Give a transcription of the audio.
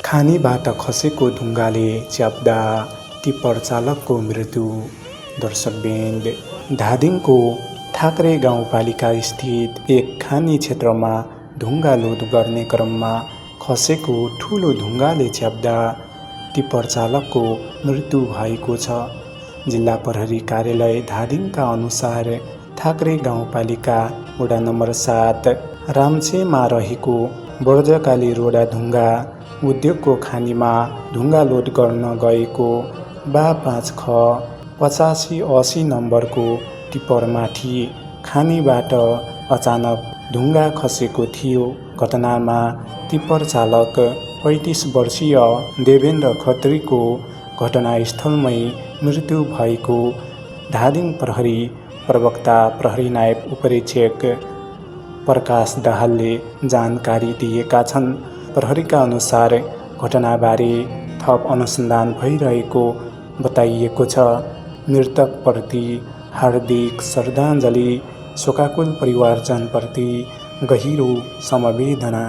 खानीबाट खसेको ढुङ्गाले च्याप्दा टिप्पर चालकको मृत्यु। दर्शकवृन्द, धादिङको ठाकरे गाउँपालिका स्थित एक खानी क्षेत्रमा ढुङ्गा लोड गर्ने क्रममा खसेको ठुलो ढुङ्गाले च्याप्दा टिप्पर चालकको मृत्यु भएको छ। जिल्ला प्रहरी कार्यालय धादिङका अनुसार ठाकरे गाउँपालिका वडा नम्बर ७ रामछेमा रहेको बर्जकाली रोडा ढुङ्गा उद्योगको खानीमा ढुङ्गा लोड गर्न गएको ५ख ८५80 नम्बरको टिप्परमाथि खानीबाट अचानक ढुङ्गा खसेको थियो। घटनामा टिप्पर चालक ३५ वर्षीय देवेन्द्र खत्रीको घटनास्थलमै मृत्यु भएको धादिङ प्रहरी प्रवक्ता प्रहरी नायब उपरीक्षक प्रकाश दाहालले जानकारी दिएका छन्। प्रहरीका अनुसार घटनाबारे थप अनुसन्धान भइरहेको बताइएको छ। मृतकप्रति हार्दिक श्रद्धाञ्जली, शोकाकुल परिवारजनप्रति गहिरो समवेदना।